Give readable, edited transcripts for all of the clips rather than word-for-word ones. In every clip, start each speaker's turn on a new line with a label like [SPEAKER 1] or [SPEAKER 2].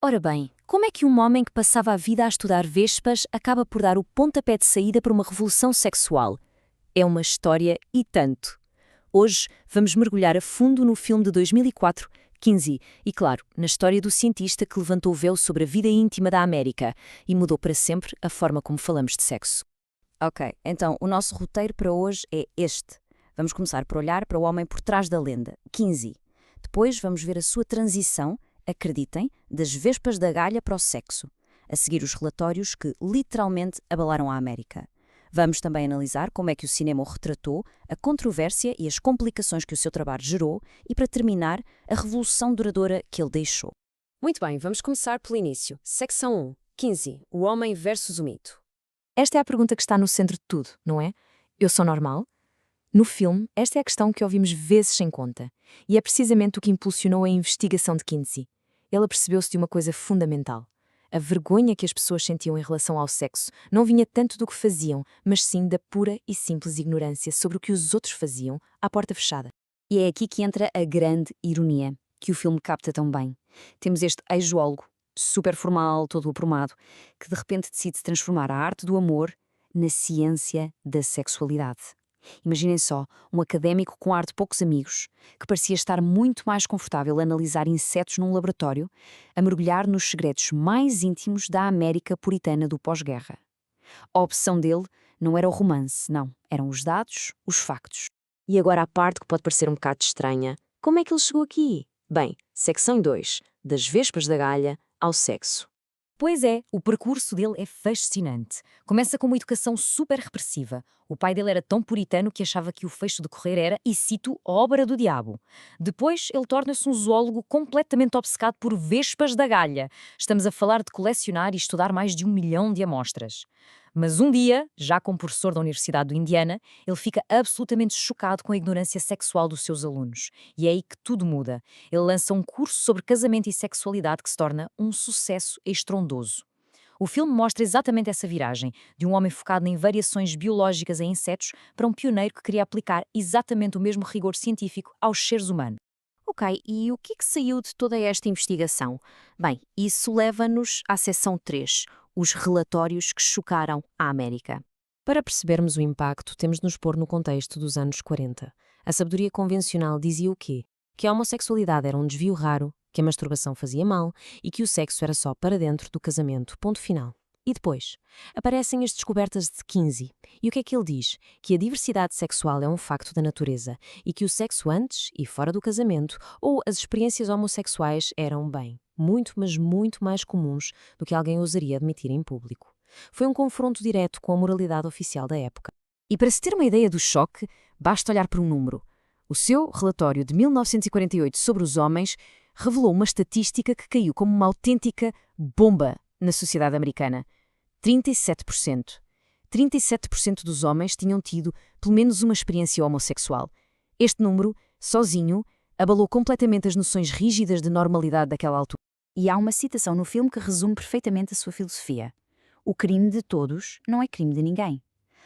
[SPEAKER 1] Ora bem, como é que um homem que passava a vida a estudar vespas acaba por dar o pontapé de saída para uma revolução sexual? É uma história e tanto. Hoje vamos mergulhar a fundo no filme de 2004, Kinsey, e claro, na história do cientista que levantou o véu sobre a vida íntima da América e mudou para sempre a forma como falamos de sexo.
[SPEAKER 2] Ok, então o nosso roteiro para hoje é este. Vamos começar por olhar para o homem por trás da lenda, Kinsey. Depois vamos ver a sua transição, acreditem, das vespas da galha para o sexo. A seguir os relatórios que literalmente abalaram a América. Vamos também analisar como é que o cinema o retratou, a controvérsia e as complicações que o seu trabalho gerou e, para terminar, a revolução duradoura que ele deixou.
[SPEAKER 1] Muito bem, vamos começar pelo início. Secção 1. Kinsey, o homem versus o mito. Esta é a pergunta que está no centro de tudo, não é? Eu sou normal? No filme, esta é a questão que ouvimos vezes sem conta. E é precisamente o que impulsionou a investigação de Kinsey. Ele apercebeu-se de uma coisa fundamental. A vergonha que as pessoas sentiam em relação ao sexo não vinha tanto do que faziam, mas sim da pura e simples ignorância sobre o que os outros faziam à porta fechada.
[SPEAKER 2] E é aqui que entra a grande ironia, que o filme capta tão bem. Temos este ex-geólogo, super formal, todo aprumado, que de repente decide se transformar a arte do amor na ciência da sexualidade. Imaginem só, um académico com ar de poucos amigos, que parecia estar muito mais confortável a analisar insetos num laboratório, a mergulhar nos segredos mais íntimos da América puritana do pós-guerra. A opção dele não era o romance, não, eram os dados, os factos.
[SPEAKER 1] E agora a parte que pode parecer um bocado estranha. Como é que ele chegou aqui? Bem, secção 2. Das vespas da galha ao sexo. Pois é, o percurso dele é fascinante. Começa com uma educação super repressiva. O pai dele era tão puritano que achava que o fecho de correr era, e cito, obra do diabo. Depois, ele torna-se um zoólogo completamente obcecado por vespas da galha. Estamos a falar de colecionar e estudar mais de 1 milhão de amostras. Mas um dia, já como professor da Universidade do Indiana, ele fica absolutamente chocado com a ignorância sexual dos seus alunos. E é aí que tudo muda. Ele lança um curso sobre casamento e sexualidade que se torna um sucesso estrondoso. O filme mostra exatamente essa viragem, de um homem focado em variações biológicas em insetos para um pioneiro que queria aplicar exatamente o mesmo rigor científico aos seres humanos.
[SPEAKER 2] Ok, e o que é que saiu de toda esta investigação? Bem, isso leva-nos à seção 3, os relatórios que chocaram a América.
[SPEAKER 1] Para percebermos o impacto, temos de nos pôr no contexto dos anos 40. A sabedoria convencional dizia o quê? Que a homossexualidade era um desvio raro, que a masturbação fazia mal e que o sexo era só para dentro do casamento, ponto final. E depois, aparecem as descobertas de Kinsey. E o que é que ele diz? Que a diversidade sexual é um facto da natureza e que o sexo antes e fora do casamento ou as experiências homossexuais eram, bem, muito, mas muito mais comuns do que alguém ousaria admitir em público. Foi um confronto direto com a moralidade oficial da época. E para se ter uma ideia do choque, basta olhar para um número. O seu relatório de 1948 sobre os homens revelou uma estatística que caiu como uma autêntica bomba na sociedade americana. 37%. 37% dos homens tinham tido pelo menos uma experiência homossexual. Este número, sozinho, abalou completamente as noções rígidas de normalidade daquela altura.
[SPEAKER 2] E há uma citação no filme que resume perfeitamente a sua filosofia. O crime de todos não é crime de ninguém.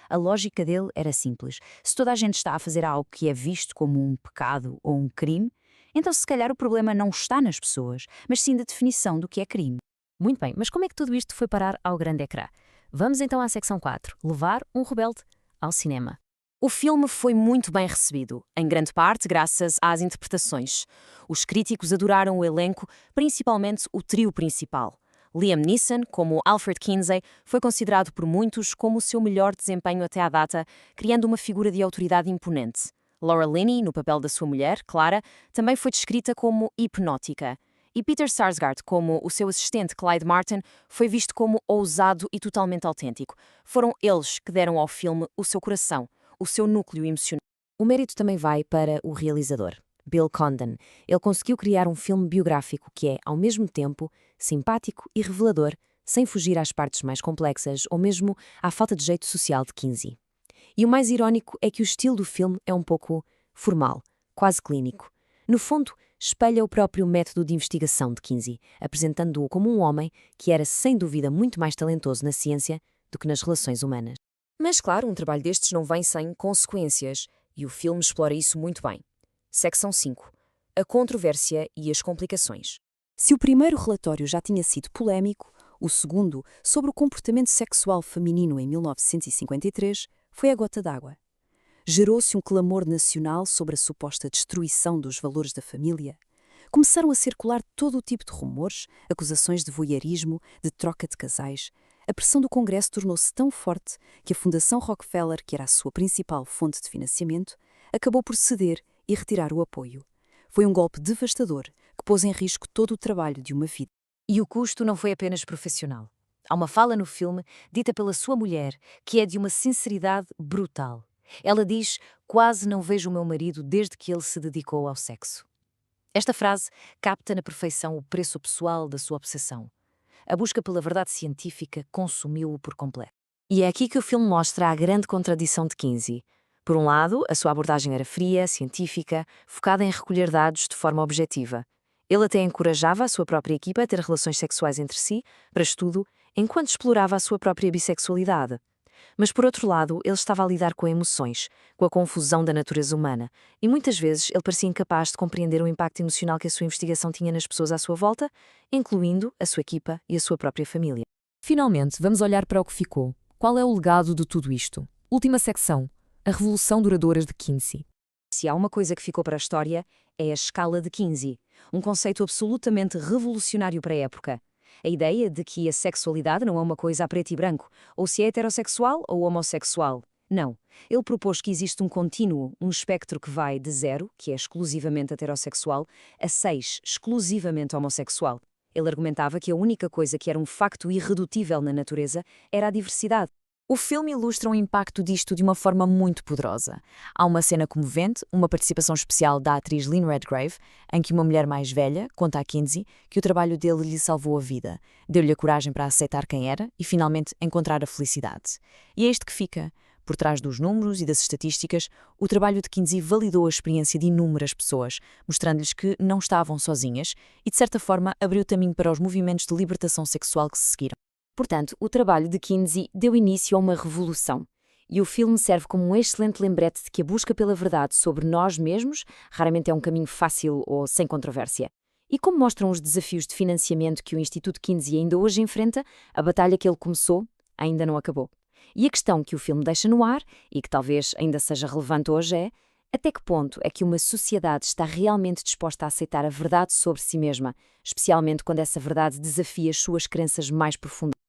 [SPEAKER 2] A lógica dele era simples. Se toda a gente está a fazer algo que é visto como um pecado ou um crime, então se calhar o problema não está nas pessoas, mas sim da definição do que é crime.
[SPEAKER 1] Muito bem, mas como é que tudo isto foi parar ao grande ecrã? Vamos então à secção 4, levar um rebelde ao cinema. O filme foi muito bem recebido, em grande parte graças às interpretações. Os críticos adoraram o elenco, principalmente o trio principal. Liam Neeson, como Alfred Kinsey, foi considerado por muitos como o seu melhor desempenho até à data, criando uma figura de autoridade imponente. Laura Linney, no papel da sua mulher, Clara, também foi descrita como hipnótica. E Peter Sarsgaard, como o seu assistente Clyde Martin, foi visto como ousado e totalmente autêntico. Foram eles que deram ao filme o seu coração, o seu núcleo emocional. O mérito também vai para o realizador, Bill Condon. Ele conseguiu criar um filme biográfico que é, ao mesmo tempo, simpático e revelador, sem fugir às partes mais complexas ou mesmo à falta de jeito social de Kinsey. E o mais irónico é que o estilo do filme é um pouco formal, quase clínico. No fundo, espelha o próprio método de investigação de Kinsey, apresentando-o como um homem que era sem dúvida muito mais talentoso na ciência do que nas relações humanas. Mas claro, um trabalho destes não vem sem consequências, e o filme explora isso muito bem. Secção 5. A controvérsia e as complicações.
[SPEAKER 2] Se o primeiro relatório já tinha sido polémico, o segundo, sobre o comportamento sexual feminino em 1953, foi a gota d'água. Gerou-se um clamor nacional sobre a suposta destruição dos valores da família. Começaram a circular todo o tipo de rumores, acusações de voyeurismo, de troca de casais. A pressão do Congresso tornou-se tão forte que a Fundação Rockefeller, que era a sua principal fonte de financiamento, acabou por ceder e retirar o apoio. Foi um golpe devastador que pôs em risco todo o trabalho de uma vida.
[SPEAKER 1] E o custo não foi apenas profissional. Há uma fala no filme, dita pela sua mulher, que é de uma sinceridade brutal. Ela diz: "Quase não vejo o meu marido desde que ele se dedicou ao sexo." Esta frase capta na perfeição o preço pessoal da sua obsessão. A busca pela verdade científica consumiu-o por completo. E é aqui que o filme mostra a grande contradição de Kinsey. Por um lado, a sua abordagem era fria, científica, focada em recolher dados de forma objetiva. Ele até encorajava a sua própria equipa a ter relações sexuais entre si, para estudo, enquanto explorava a sua própria bissexualidade. Mas, por outro lado, ele estava a lidar com emoções, com a confusão da natureza humana, e muitas vezes ele parecia incapaz de compreender o impacto emocional que a sua investigação tinha nas pessoas à sua volta, incluindo a sua equipa e a sua própria família.
[SPEAKER 3] Finalmente, vamos olhar para o que ficou. Qual é o legado de tudo isto? Última secção. A Revolução Duradoura de Kinsey.
[SPEAKER 2] Se há uma coisa que ficou para a história, é a escala de Kinsey, um conceito absolutamente revolucionário para a época. A ideia de que a sexualidade não é uma coisa a preto e branco, ou se é heterossexual ou homossexual. Não. Ele propôs que existe um contínuo, um espectro que vai de 0, que é exclusivamente heterossexual, a 6, exclusivamente homossexual. Ele argumentava que a única coisa que era um facto irredutível na natureza era a diversidade.
[SPEAKER 1] O filme ilustra o impacto disto de uma forma muito poderosa. Há uma cena comovente, uma participação especial da atriz Lynn Redgrave, em que uma mulher mais velha conta a Kinsey que o trabalho dele lhe salvou a vida, deu-lhe a coragem para aceitar quem era e finalmente encontrar a felicidade. E é isto que fica. Por trás dos números e das estatísticas, o trabalho de Kinsey validou a experiência de inúmeras pessoas, mostrando-lhes que não estavam sozinhas e, de certa forma, abriu caminho para os movimentos de libertação sexual que se seguiram. Portanto, o trabalho de Kinsey deu início a uma revolução. E o filme serve como um excelente lembrete de que a busca pela verdade sobre nós mesmos raramente é um caminho fácil ou sem controvérsia. E como mostram os desafios de financiamento que o Instituto Kinsey ainda hoje enfrenta, a batalha que ele começou ainda não acabou. E a questão que o filme deixa no ar, e que talvez ainda seja relevante hoje, é: até que ponto é que uma sociedade está realmente disposta a aceitar a verdade sobre si mesma, especialmente quando essa verdade desafia as suas crenças mais profundas?